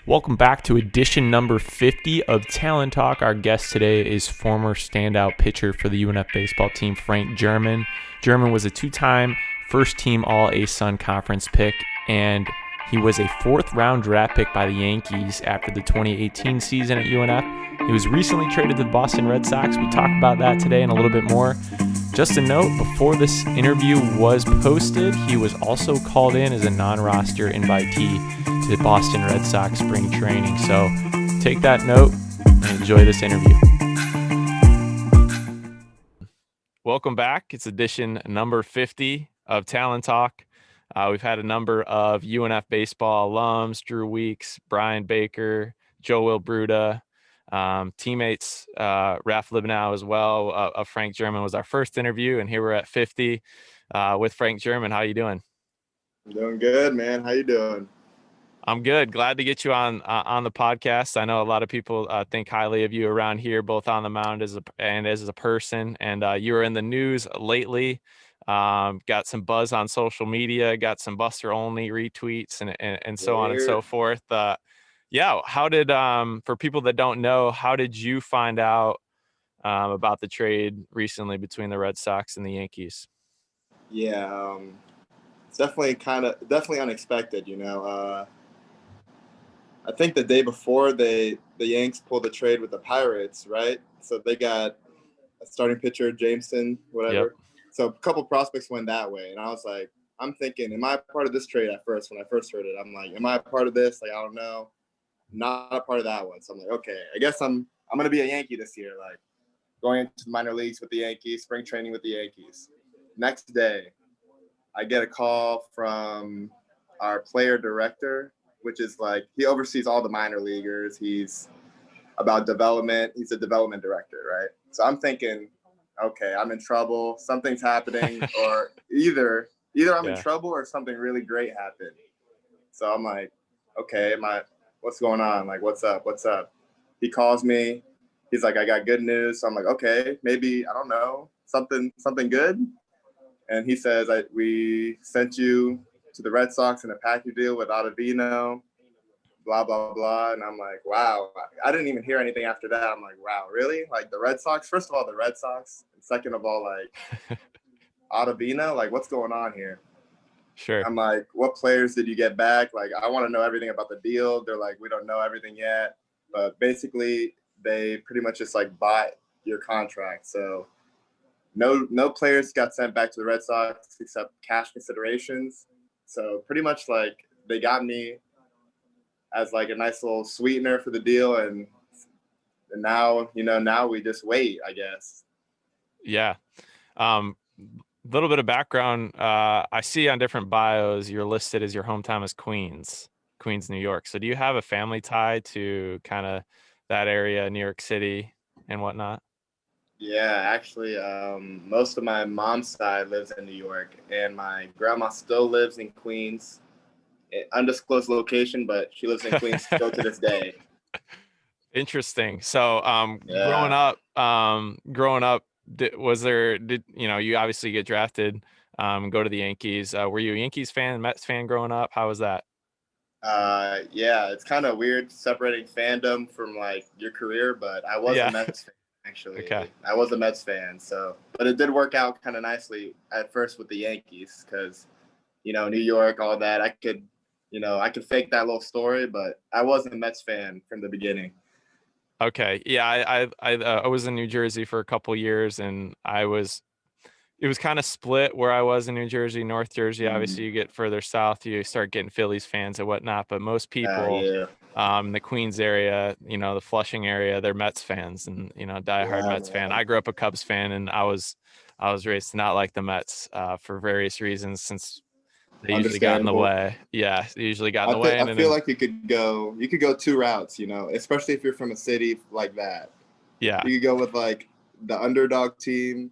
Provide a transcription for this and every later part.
Welcome back to edition number 50 of Talon Talk. Our guest today is former standout pitcher for the UNF baseball team, Frank German. German was a two-time first-team All-ASUN conference pick, and he was a fourth-round draft pick by the Yankees after the 2018 season at UNF. He was recently traded to the Boston Red Sox. We talk about that today and a little bit more. Just a note, before this interview was posted, he was also called in as a non-roster invitee to Boston Red Sox spring training. So take that note and enjoy this interview. Welcome back. It's edition number 50 of Talon Talk. We've had a number of UNF baseball alums, Drew Weeks, Brian Baker, Joel Bruda, teammates, Raf Libnow as well. Of Frank German was our first interview, and here we're at 50 with Frank German. How you doing? I'm doing good, man. How you doing? I'm good. Glad to get you on the podcast. I know a lot of people think highly of you around here, both on the mound as a person. And you were in the news lately. Got some buzz on social media. Got some Buster Only retweets and so on and so forth. Yeah. How did for people that don't know, how did you find out about the trade recently between the Red Sox and the Yankees? Yeah, it's definitely unexpected. I think the day before the Yanks pulled the trade with the Pirates, right? So they got a starting pitcher, Jameson, whatever. Yep. So a couple prospects went that way, and I was like, I'm thinking, am I part of this trade at first? When I first heard it, I'm like, am I a part of this? Like, I don't know. Not a part of that one. So I'm like, okay, I guess I'm gonna be a Yankee this year. Like going into the minor leagues with the Yankees, spring training with the Yankees. Next day, I get a call from our player director, which is like he oversees all the minor leaguers. He's about development. He's a development director, right? So I'm thinking, okay, I'm in trouble. Something's happening, or either I'm in trouble or something really great happened. So I'm like, okay, what's going on? Like, what's up? What's up? He calls me. He's like, I got good news. So I'm like, okay, maybe, I don't know, something good. And he says, we sent you to the Red Sox in a package deal with Ottavino, blah, blah, blah. And I'm like, wow. I didn't even hear anything after that. I'm like, wow, really? Like the Red Sox? First of all, the Red Sox. And second of all, like Ottavino? Like, what's going on here? Sure. I'm like, what players did you get back? Like, I want to know everything about the deal. They're like, we don't know everything yet. But basically, they pretty much just like bought your contract. So no players got sent back to the Red Sox except cash considerations. So pretty much like they got me as like a nice little sweetener for the deal. And now, now we just wait, I guess. Yeah. Little bit of background. I see on different bios you're listed as your hometown is Queens, New York. So do you have a family tie to kind of that area, New York City and whatnot? Yeah, actually, most of my mom's side lives in New York, and my grandma still lives in Queens. Undisclosed location, but she lives in Queens still to this day. Interesting. So, Yeah. growing up, you obviously get drafted, go to the Yankees. Were you a Yankees fan, Mets fan growing up? How was that? Yeah, it's kind of weird separating fandom from like your career, but I was a Yeah. Mets fan actually. Okay. I was a Mets fan, but it did work out kind of nicely at first with the Yankees because, New York, all that. I could fake that little story, but I was a Mets fan from the beginning. Okay. Yeah, I was in New Jersey for a couple years, and it was kind of split where I was in New Jersey, North Jersey. Obviously, you get further south, you start getting Phillies fans and whatnot. But most people, Yeah. in the Queens area, the Flushing area, they're Mets fans, and diehard Mets fan. I grew up a Cubs fan, and I was raised to not like the Mets for various reasons, since they usually got in the way. Yeah, they usually got in the way. I feel like you could go two routes, especially if you're from a city like that. Yeah. You could go with like the underdog team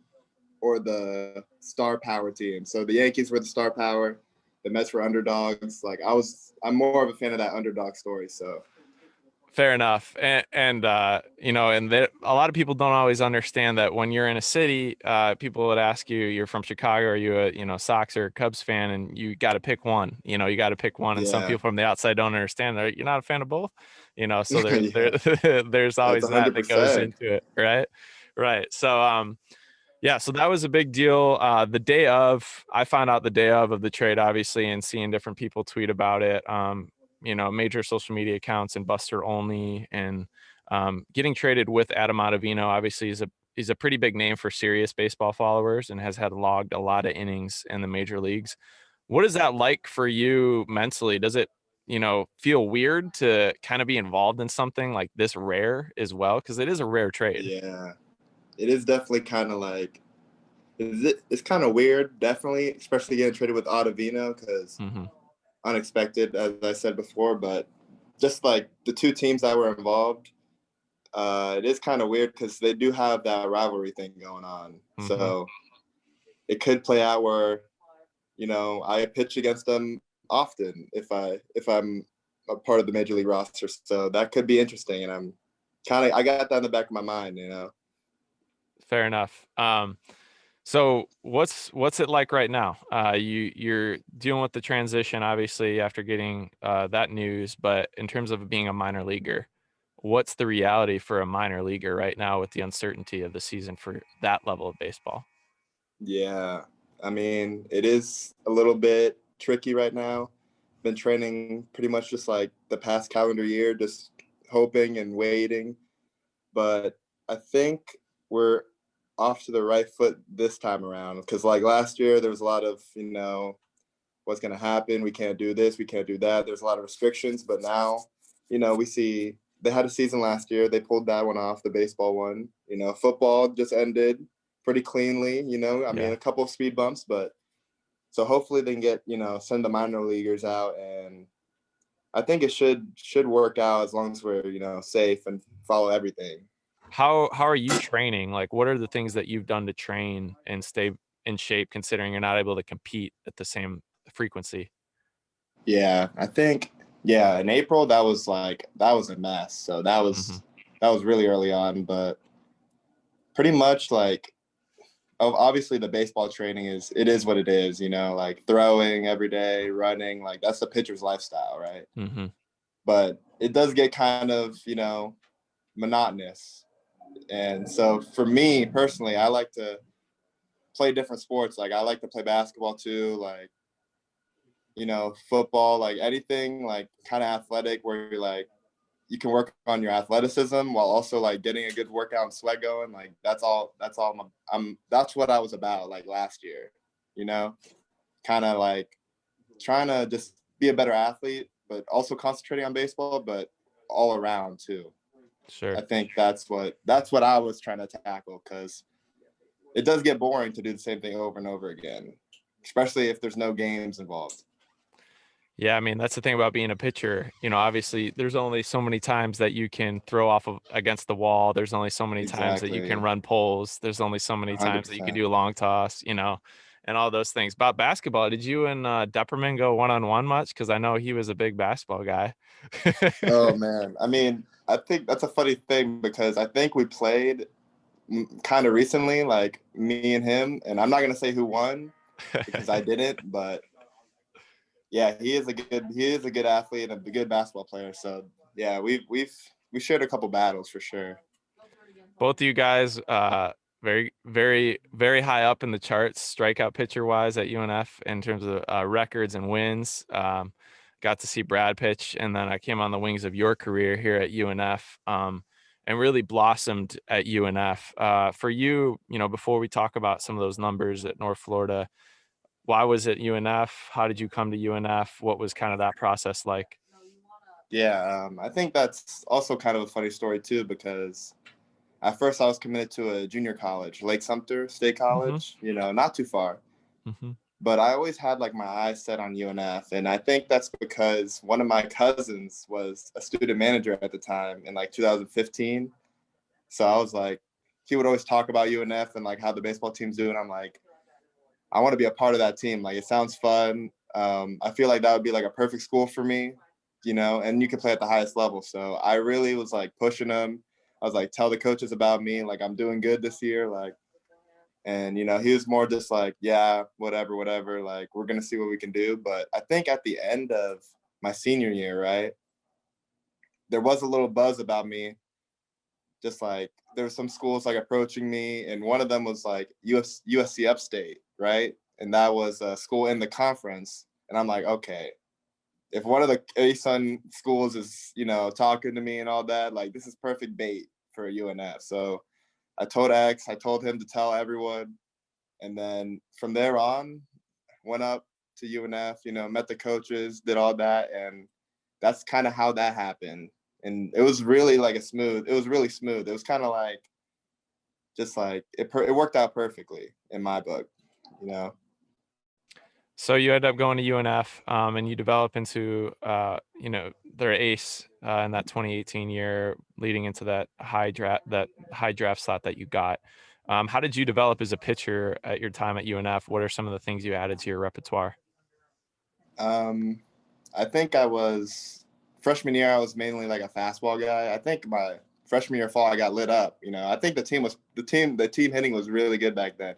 or the star power team. So the Yankees were the star power, the Mets were underdogs. Like I'm more of a fan of that underdog story. So Fair enough. You know, and a lot of people don't always understand that when you're in a city, people would ask you, you're from Chicago, are you a, you know, Sox or Cubs fan? And you got to pick one, you know, you got to pick one. And some Yeah. people from the outside don't understand that you're not a fan of both, you know, so Yeah. there's That's always that goes 100%. into it. Right. Right. So, yeah, so that was a big deal. The day of, I found out the day of the trade, obviously, and seeing different people tweet about it. You know, major social media accounts and Buster Olney, and getting traded with Adam Ottavino. Obviously, is a pretty big name for serious baseball followers and has had logged a lot of innings in the major leagues. What is that like for you mentally? Does it, you know, feel weird to kind of be involved in something like this rare as well? Because it is a rare trade. Yeah. It is definitely kind of like, it's kind of weird, definitely, especially getting traded with Ottavino because Hmm. unexpected, as I said before. But just like the two teams that were involved, it is kind of weird because they do have that rivalry thing going on. Hmm. So it could play out where, you know, I pitch against them often if I'm a part of the major league roster. So that could be interesting, and I got that in the back of my mind, you know. Fair enough. So what's it like right now? You're dealing with the transition, obviously, after getting that news, but in terms of being a minor leaguer, what's the reality for a minor leaguer right now with the uncertainty of the season for that level of baseball? Yeah, I mean, it is a little bit tricky right now. Been training pretty much just like the past calendar year, just hoping and waiting. But I think we're off to the right foot this time around because, like last year, there was a lot of, you know, what's going to happen. We can't do this, we can't do that. There's a lot of restrictions. But now, you know, we see they had a season last year. They pulled that one off, the baseball one. You know, football just ended pretty cleanly. You know, I mean, Yeah. a couple of speed bumps, but so hopefully they can get, you know, send the minor leaguers out, and I think it should work out as long as we're, you know, safe and follow everything. How are you training? Like, what are the things that you've done to train and stay in shape, considering you're not able to compete at the same frequency? Yeah, I think yeah, in April that was a mess. So Hmm. that was really early on, but pretty much like obviously the baseball training is what it is, you know, like throwing every day, running, like that's the pitcher's lifestyle, right? Hmm. But it does get kind of, you know, monotonous. And so for me personally, I like to play different sports. Like I like to play basketball too, like, you know, football, like anything like kind of athletic where you're like you can work on your athleticism while also like getting a good workout and sweat going. Like that's what I was about like last year, you know, kind of like trying to just be a better athlete, but also concentrating on baseball, but all around too. Sure. I think that's what I was trying to tackle because it does get boring to do the same thing over and over again, especially if there's no games involved. Yeah, I mean, that's the thing about being a pitcher. You know, obviously there's only so many times that you can throw off of against the wall. There's only so many times that you can Exactly. run poles. There's only so many times that you can 100%. do a long toss, you know, and all those things. About basketball, did you and Depperman go one-on-one much? Because I know he was a big basketball guy. Oh man. I mean, I think that's a funny thing because I think we played kind of recently, like me and him, and I'm not gonna say who won because I didn't, but yeah, he is a good athlete and a good basketball player. So yeah, we shared a couple battles for sure. Both of you guys, very, very, very high up in the charts, strikeout pitcher wise at UNF in terms of records and wins. Got to see Brad pitch, and then I came on the wings of your career here at UNF, and really blossomed at UNF. For you, you know, before we talk about some of those numbers at North Florida, why was it UNF? How did you come to UNF? What was kind of that process like? Yeah, I think that's also kind of a funny story too because at first I was committed to a junior college, Lake Sumter State Hmm. College, you know, not too far. Hmm. But I always had like my eyes set on UNF, and I think that's because one of my cousins was a student manager at the time in like 2015. So I was like, he would always talk about UNF and like how the baseball team's doing. I'm like, I want to be a part of that team. Like it sounds fun. I feel like that would be like a perfect school for me. and you can play at the highest level. So I really was like pushing him. I was like, tell the coaches about me. Like, I'm doing good this year. Like, and, he was more just like, yeah, whatever. Like, we're going to see what we can do. But I think at the end of my senior year, right, there was a little buzz about me. Just like there were some schools like approaching me, and one of them was like USC Upstate, right? And that was a school in the conference. And I'm like, okay, if one of the ASUN schools is, talking to me and all that, like this is perfect bait for UNF. So I told him to tell everyone. And then from there on, went up to UNF, met the coaches, did all that. And that's kind of how that happened. And it was really like it was really smooth. It was kind of like, just like it worked out perfectly in my book, So you end up going to UNF, and you develop into, their ace in that 2018 year, leading into that high draft slot that you got. How did you develop as a pitcher at your time at UNF? What are some of the things you added to your repertoire? I think freshman year, I was mainly like a fastball guy. I think my freshman year fall, I got lit up. I think the team hitting was really good back then.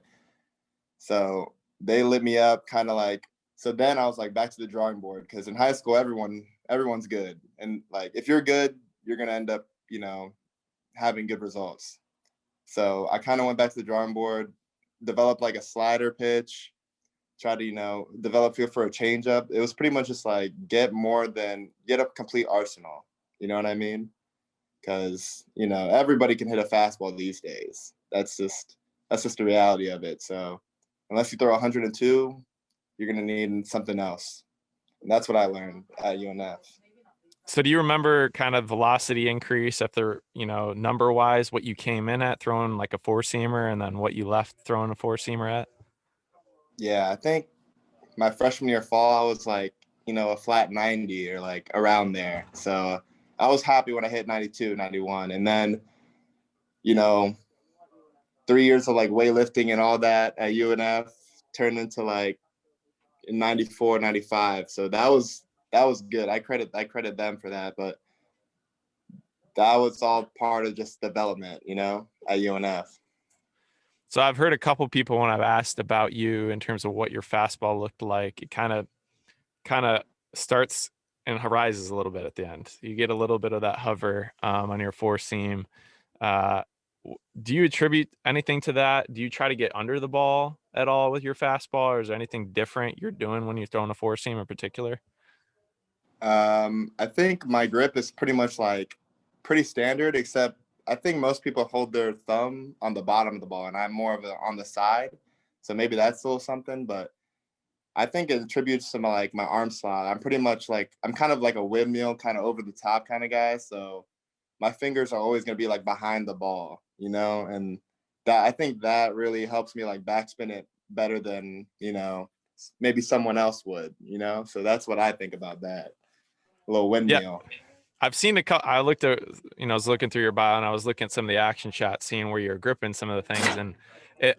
So they lit me up kind of like, so then I was like back to the drawing board, because in high school, everyone's good. And like, if you're good, you're going to end up, having good results. So I kind of went back to the drawing board, developed like a slider pitch, try to, develop feel for a changeup. It was pretty much just like get a complete arsenal. You know what I mean? Because, everybody can hit a fastball these days. That's just the reality of it. So unless you throw 102, you're going to need something else. And that's what I learned at UNF. So do you remember kind of velocity increase after, number wise, what you came in at throwing like a four seamer and then what you left throwing a four seamer at? Yeah, I think my freshman year fall, I was like, a flat 90 or like around there. So I was happy when I hit 92, 91. And then, 3 years of like weightlifting and all that at UNF turned into like 94, 95. So that was good. I credit them for that, but that was all part of just development, at UNF. So I've heard a couple people when I've asked about you in terms of what your fastball looked like, it kind of starts and rises a little bit at the end. You get a little bit of that hover on your four seam. Do you attribute anything to that? Do you try to get under the ball at all with your fastball, or is there anything different you're doing when you're throwing a four seam in particular? I think my grip is pretty much like pretty standard, except I think most people hold their thumb on the bottom of the ball, and I'm more of on the side. So maybe that's a little something, but I think it attributes to my arm slot. I'm pretty much I'm kind of like a windmill, kind of over the top kind of guy. So my fingers are always going to be like behind the ball, and I think that really helps me like backspin it better than, maybe someone else would, so that's what I think about that. A little Yeah. windmill. I've seen I looked at, I was looking through your bio and I was looking at some of the action shots, seeing where you're gripping some of the things. And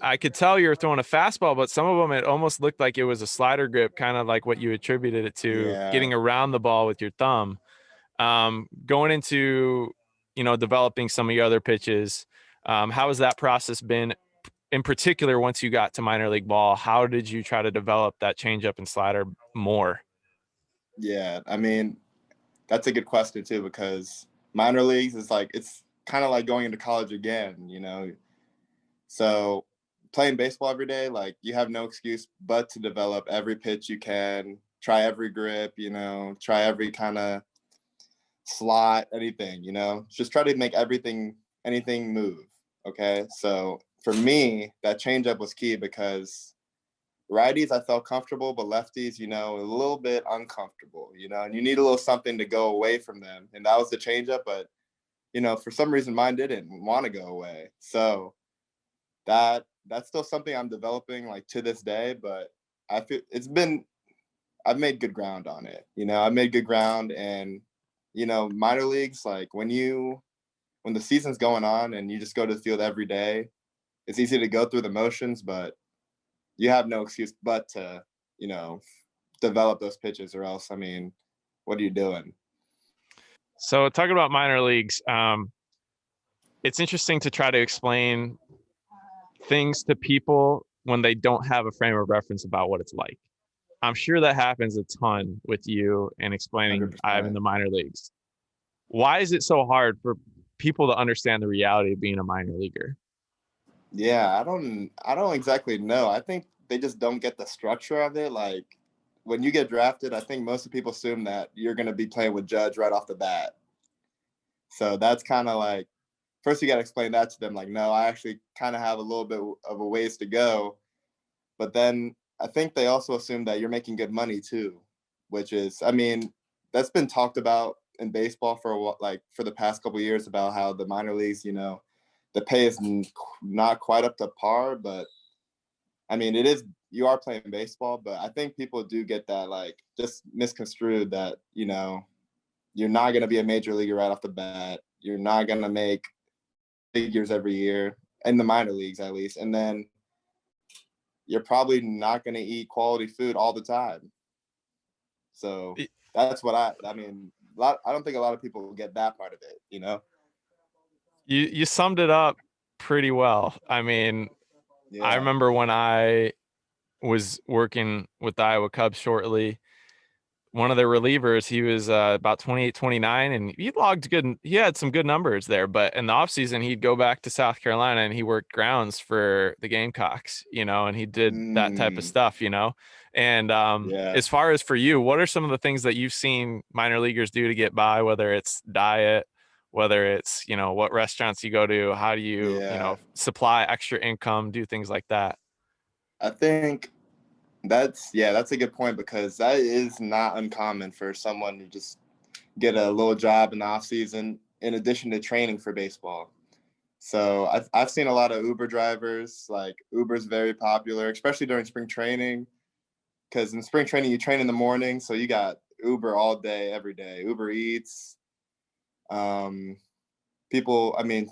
I could tell you were throwing a fastball, but some of them, it almost looked like it was a slider grip, kind of like what you attributed it to, Yeah. getting around the ball with your thumb. Going into, developing some of your other pitches, how has that process been? In particular, once you got to minor league ball, how did you try to develop that changeup and slider more? Yeah. I mean, that's a good question too, because minor leagues is like, it's kind of like going into college again, So playing baseball every day, like you have no excuse but to develop every pitch you can, try every grip, try every kind of slot, anything, just try to make anything move. Okay. So for me, that changeup was key, because righties I felt comfortable, but lefties, a little bit uncomfortable, and you need a little something to go away from them. And that was the changeup, but for some reason mine didn't want to go away. So that's still something I'm developing like to this day, but I feel I've made good ground on it. I've made good ground. And minor leagues, like when the season's going on and you just go to the field every day, it's easy to go through the motions, but you have no excuse but to develop those pitches, or else, I mean, what are you doing? So talking about minor leagues, it's interesting to try to explain things to people when they don't have a frame of reference about what it's like. I'm sure that happens a ton with you and explaining I'm in 100%. the minor leagues. Why is it so hard for people to understand the reality of being a minor leaguer? Yeah, I don't exactly know. I think they just don't get the structure of it. Like when you get drafted, I think most of people assume that you're going to be playing with Judge right off the bat. So that's kind of like first you got to explain that to them. Like, no, I actually kind of have a little bit of a ways to go. But then I think they also assume that you're making good money too, which is, I mean, that's been talked about in baseball for like for the past couple of years about how the minor leagues, the pay is not quite up to par. But I mean, it is, you are playing baseball, but I think people do get that like just misconstrued that, you're not going to be a major leaguer right off the bat. You're not going to make figures every year in the minor leagues, at least. And then you're probably not going to eat quality food all the time. So that's what I mean, I don't think a lot of people get that part of it. You summed it up pretty well. I mean, I Yeah. remember when I was working with the Iowa Cubs shortly, one of the relievers, he was about 28, 29, and he logged good. He had some good numbers there, but in the offseason, he'd go back to South Carolina and he worked grounds for the Gamecocks, and he did that type of Mm, stuff. And yeah. as far as for you, what are some of the things that you've seen minor leaguers do to get by, whether it's diet, whether it's, what restaurants you go to, how do you, Yeah. supply extra income, do things like that? I think that's a good point because that is not uncommon for someone to just get a little job in the off season in addition to training for baseball. So I've seen a lot of Uber drivers. Like Uber's very popular, especially during spring training. Because in spring training you train in the morning, so you got Uber all day, every day. Uber Eats. Um, People, I mean,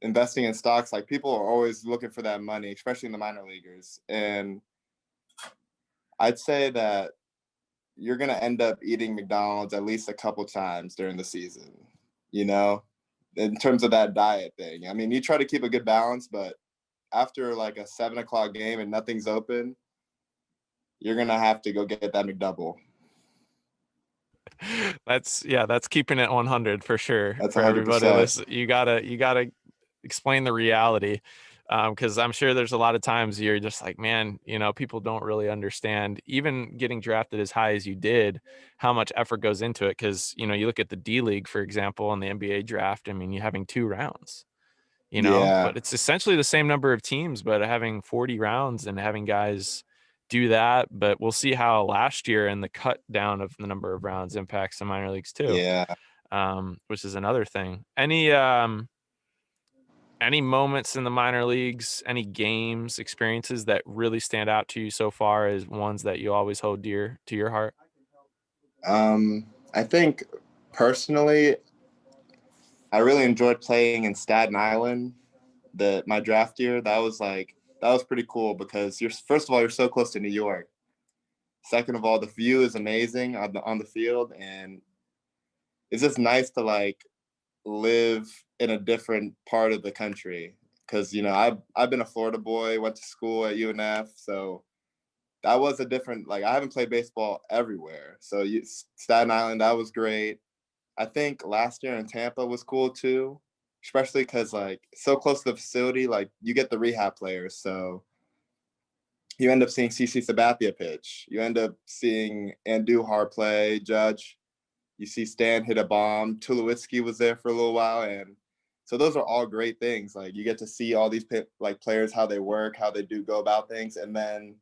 investing in stocks. Like people are always looking for that money, especially in the minor leaguers. And I'd say that you're gonna end up eating McDonald's at least a couple times during the season. You know, in terms of that diet thing. I mean, you try to keep a good balance, but after like a 7 o'clock game and nothing's open, you're gonna have to go get that McDouble. That's keeping it 100 for sure That's for everybody. 100%. Listen, you gotta explain the reality, because I'm sure there's a lot of times you're just like, man, people don't really understand, even getting drafted as high as you did, how much effort goes into it. Because you look at the D League, for example, in the NBA draft. I mean, you're having 2 rounds, Yeah, but it's essentially the same number of teams, but having 40 rounds and having guys do that. But we'll see how last year and the cut down of the number of rounds impacts the minor leagues too, yeah. which is another thing. Any moments in the minor leagues, any games, experiences that really stand out to you so far as ones that you always hold dear to your heart? I think personally, I really enjoyed playing in Staten Island. My draft year, that was pretty cool because you're first of all you're so close to New York. Second of all, the view is amazing on the field, and it's just nice to like live in a different part of the country. Because I've been a Florida boy, went to school at UNF, so that was a different. Like I haven't played baseball everywhere, so Staten Island, that was great. I think last year in Tampa was cool too, especially because like so close to the facility, like you get the rehab players, so you end up seeing CC Sabathia pitch. You end up seeing Andujar play, Judge. You see Stan hit a bomb. Tulowitzki was there for a little while, and so those are all great things. Like you get to see all these like players, how they work, how they do go about things, and then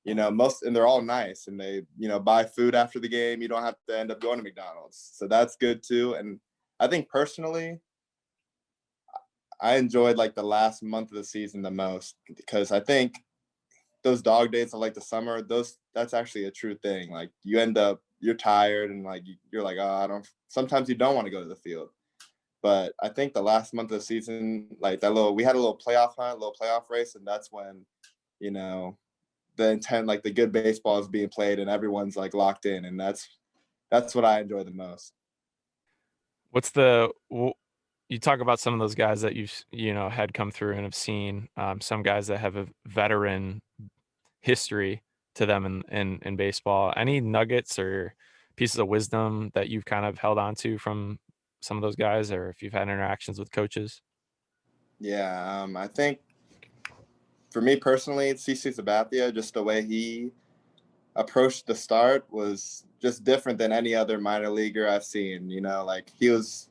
and they're all nice, and they buy food after the game. You don't have to end up going to McDonald's, so that's good too. And I think personally, I enjoyed like the last month of the season the most because I think those dog days of like the summer, that's actually a true thing. Like you're tired and like you're like, oh, I don't. Sometimes you don't want to go to the field, but I think the last month of the season, like we had a little playoff hunt, a little playoff race, and that's when you know the intent, like the good baseball is being played and everyone's like locked in, and that's what I enjoy the most. You talk about some of those guys that you've had come through and have seen, some guys that have a veteran history to them in baseball. Any nuggets or pieces of wisdom that you've kind of held on to from some of those guys, or if you've had interactions with coaches? Yeah, I think for me personally, it's CC Sabathia. Just the way he approached the start was just different than any other minor leaguer I've seen. Like he was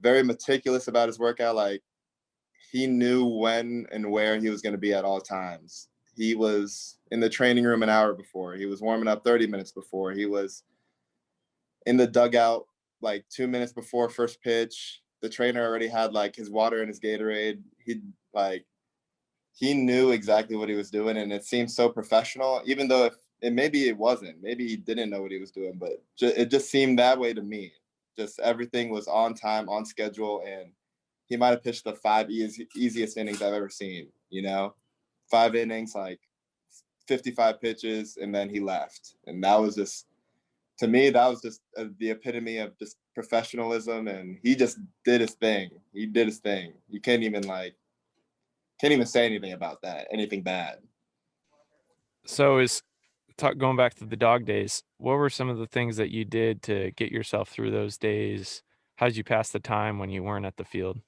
very meticulous about his workout. Like he knew when and where he was going to be at all times. He was in the training room an hour before. He was warming up 30 minutes before. He was in the dugout like 2 minutes before first pitch. The trainer already had like his water and his Gatorade. He knew exactly what he was doing, and it seemed so professional, even though maybe it wasn't. Maybe he didn't know what he was doing, but it just seemed that way to me. Just everything was on time, on schedule, and he might have pitched the five easiest innings I've ever seen. 5 innings, like 55 pitches, and then he left. And that was just, to me, that was just the epitome of just professionalism, and he just did his thing. He did his thing. You can't even say anything about that, anything bad. So going back to the dog days, what were some of the things that you did to get yourself through those days? How did you pass the time when you weren't at the field?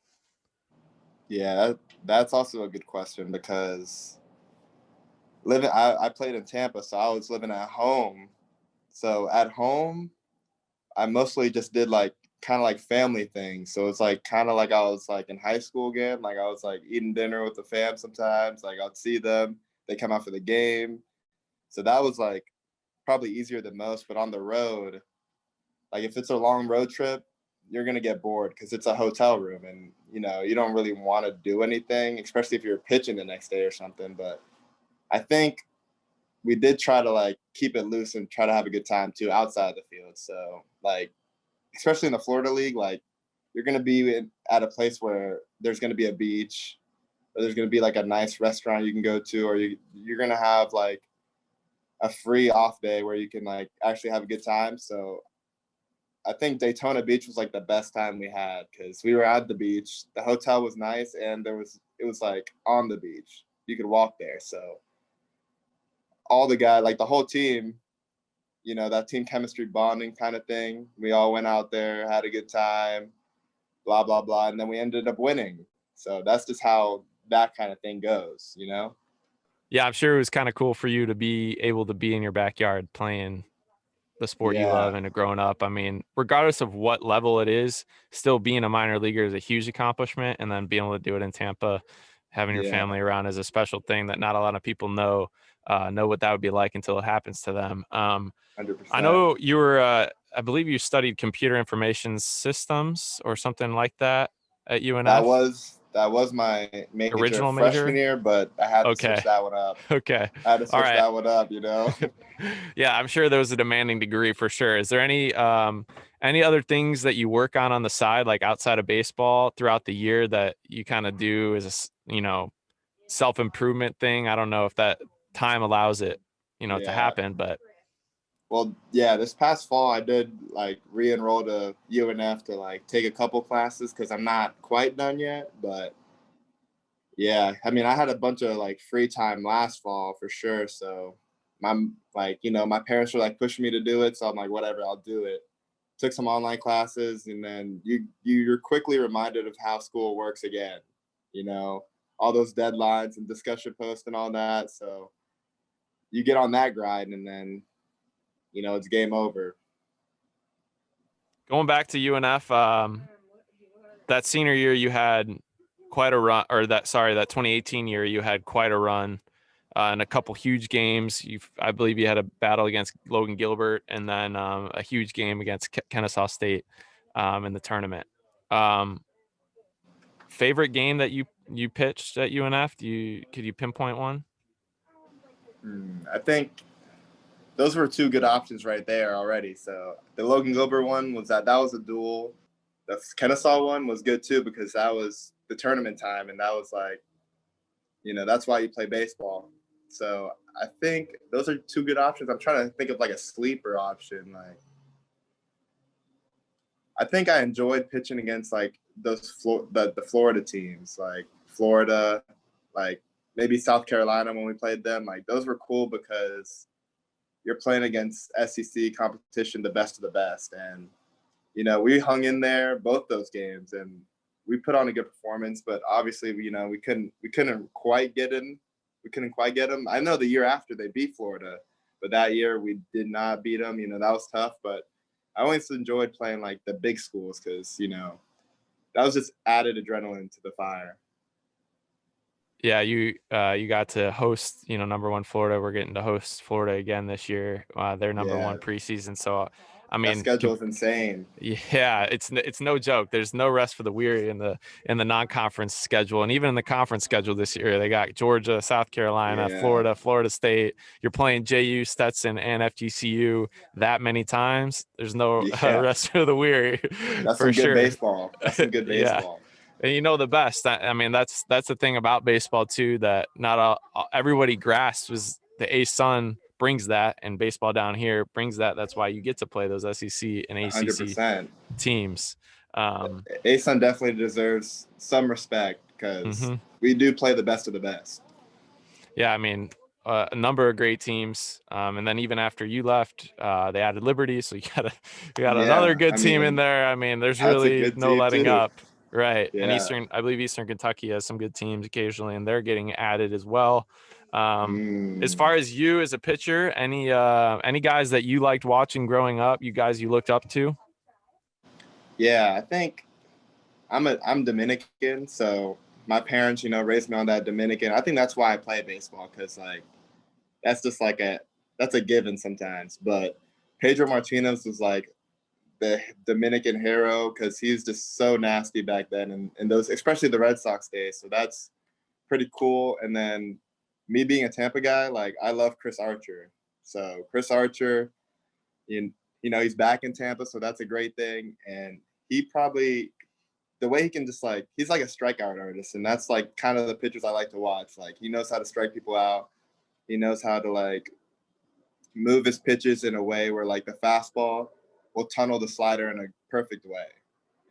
Yeah, that's also a good question because I played in Tampa, so I was living at home. So at home, I mostly just did like kind of like family things. So it's like kind of like I was like in high school again. Like I was like eating dinner with the fam sometimes. Like I'd see them, they come out for the game. So that was like probably easier than most. But on the road, like if it's a long road trip, you're gonna get bored because it's a hotel room, and you don't really want to do anything, especially if you're pitching the next day or something. But I think we did try to like keep it loose and try to have a good time too outside the field. So like, especially in the Florida League, like you're gonna be at a place where there's gonna be a beach, or there's gonna be like a nice restaurant you can go to, or you're gonna have like a free off day where you can like actually have a good time. So I think Daytona Beach was like the best time we had because we were at the beach. The hotel was nice, and it was like on the beach. You could walk there. So all the guys, like the whole team, that team chemistry bonding kind of thing. We all went out there, had a good time, blah blah blah, and then we ended up winning. So that's just how that kind of thing goes. Yeah, I'm sure it was kind of cool for you to be able to be in your backyard playing the sport you love Yeah, and growing up. I mean, regardless of what level it is, still being a minor leaguer is a huge accomplishment. And then being able to do it in Tampa, having your yeah, family around is a special thing that not a lot of people know what that would be like until it happens to them. hundred I percent. know I believe you studied computer information systems or something like that at That UNF. was that was my major Original freshman major? year, but I had to switch Okay. that one up. Okay. I had to All switch right. that one up. Yeah, I'm sure there was a demanding degree for sure. Is there any other things that you work on the side, like outside of baseball throughout the year that you kind of do as self-improvement thing? I don't know if that time allows it, to Yeah. happen, but Well, yeah, this past fall I did like re-enroll to UNF to like take a couple classes because I'm not quite done yet. But yeah, I mean, I had a bunch of like free time last fall for sure. So my parents were like pushing me to do it. So I'm like, whatever, I'll do it. Took some online classes, and then you're quickly reminded of how school works again. You know, all those deadlines and discussion posts and all that. So you get on that grind, and then it's game over. going back to UNF, that senior year you had quite a run, or that 2018 year you had quite a run. In a couple huge games. I believe you had a battle against Logan Gilbert, and then a huge game against Kennesaw State in the tournament. Favorite game that you pitched at UNF? Could you pinpoint one? I think those were two good options right there already. So the Logan Gilbert one that was a duel. The Kennesaw one was good too because that was the tournament time, and that was like, that's why you play baseball. So I think those are two good options. I'm trying to think of like a sleeper option. Like I think I enjoyed pitching against like those the Florida teams, like Florida, like maybe South Carolina when we played them. Like those were cool because you're playing against SEC competition, the best of the best. And, you know, we hung in there both those games and we put on a good performance, but obviously, you know, we couldn't quite get in. We couldn't quite get them. I know the year after they beat Florida, but that year we did not beat them. You know, that was tough, but I always enjoyed playing like the big schools because, you know, that was just added adrenaline to the fire. Yeah, you got to host, you know, #1 Florida. We're getting to host Florida again this year. They're #1 preseason. So, I mean, that schedule is insane. Yeah, it's no joke. There's no rest for the weary in the non-conference schedule, and even in the conference schedule this year, they got Georgia, South Carolina, Florida, Florida State. You're playing JU, Stetson, and FGCU that many times. There's no rest for the weary. That's for some sure. good baseball. That's some good baseball. Yeah. And you know the best. I mean, that's the thing about baseball too, that not everybody grasps is the ASUN brings that, and baseball down here brings that. That's why you get to play those SEC and ACC 100%. teams. ASUN definitely deserves some respect because we do play the best of the best. Yeah, I mean, a number of great teams, and then even after you left, they added Liberty, so you got another good team in there. I mean, there's really no letting up. Right. Yeah. And I believe Eastern Kentucky has some good teams occasionally, and they're getting added as well. As far as you as a pitcher, any guys that you liked watching growing up, you guys you looked up to? Yeah, I think I'm Dominican, so my parents, you know, raised me on that Dominican. I think that's why I play baseball, because like that's just like that's a given sometimes. But Pedro Martinez was like the Dominican hero because he's just so nasty back then, and those, especially the Red Sox days. So that's pretty cool. And then me being a Tampa guy, like I love Chris Archer. So Chris Archer, you know, he's back in Tampa, so that's a great thing. And he probably, the way he can just like, he's like a strikeout artist, and that's like kind of the pitchers I like to watch. Like he knows how to strike people out. He knows how to like move his pitches in a way where like the fastball will tunnel the slider in a perfect way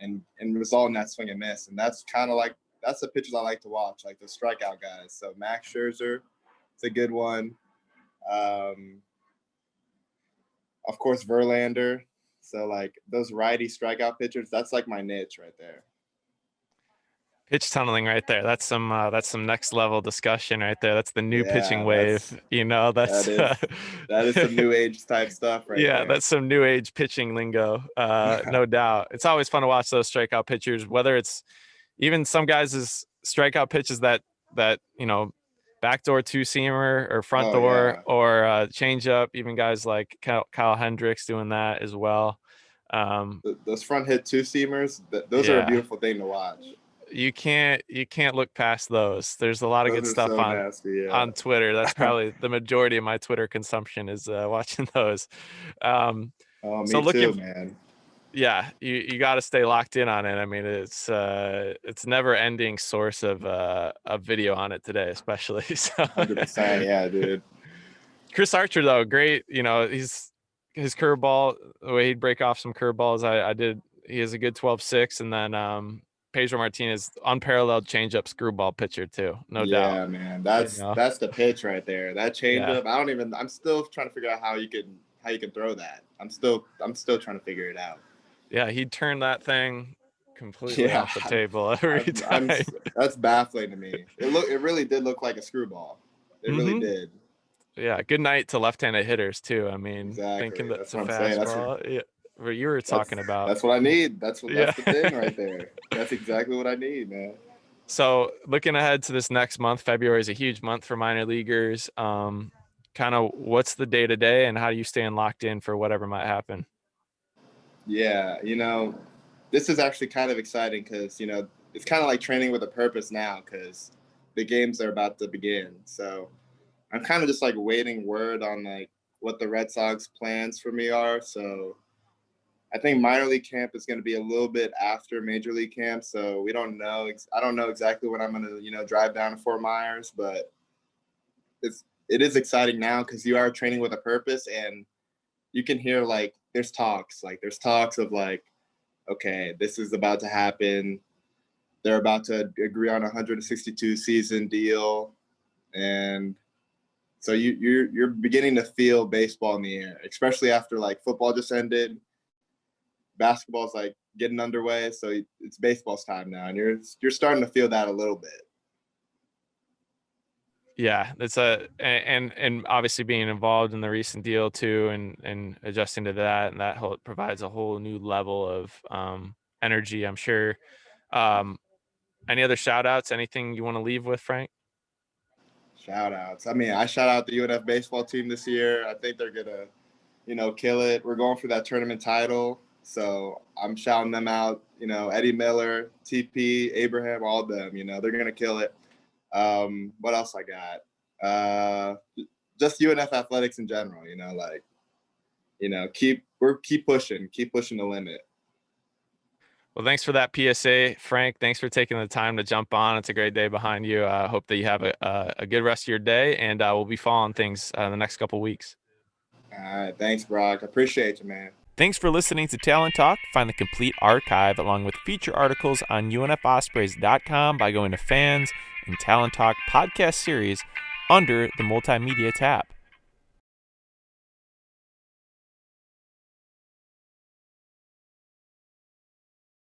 and result in that swing and miss. And that's kind of like, that's the pitchers I like to watch, like the strikeout guys. So Max Scherzer, it's a good one. Of course, Verlander. So like those righty strikeout pitchers, that's like my niche right there. Pitch tunneling right there. That's some next level discussion right there. That's the new pitching wave. You know, that is some new age type stuff right there. That's some new age pitching lingo. No doubt. It's always fun to watch those strikeout pitchers, whether it's even some guys' strikeout pitches that you know, backdoor two-seamer or front door or change up, even guys like Kyle Hendricks doing that as well. Those front hit two-seamers, those are a beautiful thing to watch. You can't look past those. There's a lot of good stuff on Twitter. That's probably the majority of my Twitter consumption is watching those. Me too, man. Yeah, you got to stay locked in on it. I mean, it's never ending source of video on it today, especially. So. 100%, yeah, dude. Chris Archer though, great. You know, his curveball, the way he'd break off some curveballs, he has a good 12-6, and then Pedro Martinez, unparalleled changeup screwball pitcher too, no doubt. Yeah, man, that's the pitch right there. That changeup, I'm still trying to figure out how you can throw that. I'm still trying to figure it out. Yeah, he'd turn that thing completely off the table every time. That's baffling to me. It really did look like a screwball. It really did. Yeah, good night to left-handed hitters too. I mean, thinking that's a fastball. What you were talking about. That's what I need. That's the thing right there. That's exactly what I need, man. So looking ahead to this next month, February is a huge month for minor leaguers. Kind of what's the day-to-day and how do you stay locked in for whatever might happen? Yeah, you know, this is actually kind of exciting because, you know, it's kind of like training with a purpose now because the games are about to begin. So I'm kind of just like waiting word on like what the Red Sox plans for me are. So I think minor league camp is going to be a little bit after major league camp. So we don't know. I don't know exactly when I'm going to, you know, drive down to Fort Myers, but it is exciting now because you are training with a purpose, and you can hear like there's talks of like, okay, this is about to happen. They're about to agree on a 162 season deal, and so you're beginning to feel baseball in the air, especially after like football just ended. Basketball's like getting underway, so it's baseball's time now, and you're starting to feel that a little bit. Yeah, that's and obviously being involved in the recent deal too, and adjusting to that, and that provides a whole new level of energy, I'm sure. Any other shout outs? Anything you want to leave with, Frank? Shout outs. I mean, I shout out the UNF baseball team this year. I think they're gonna, kill it. We're going for that tournament title, so I'm shouting them out. Eddie Miller, TP, Abraham, all of them. They're gonna kill it. What else I got? Just UNF athletics in general. Keep pushing the limit. Well, thanks for that PSA, Frank. Thanks for taking the time to jump on. It's a great day behind you. I hope that you have a good rest of your day, and we'll be following things the next couple weeks. All right. Thanks, Brock. I appreciate you, man. Thanks for listening to Talon Talk. Find the complete archive along with feature articles on UNFospreys.com by going to Fans and Talon Talk podcast series under the Multimedia tab.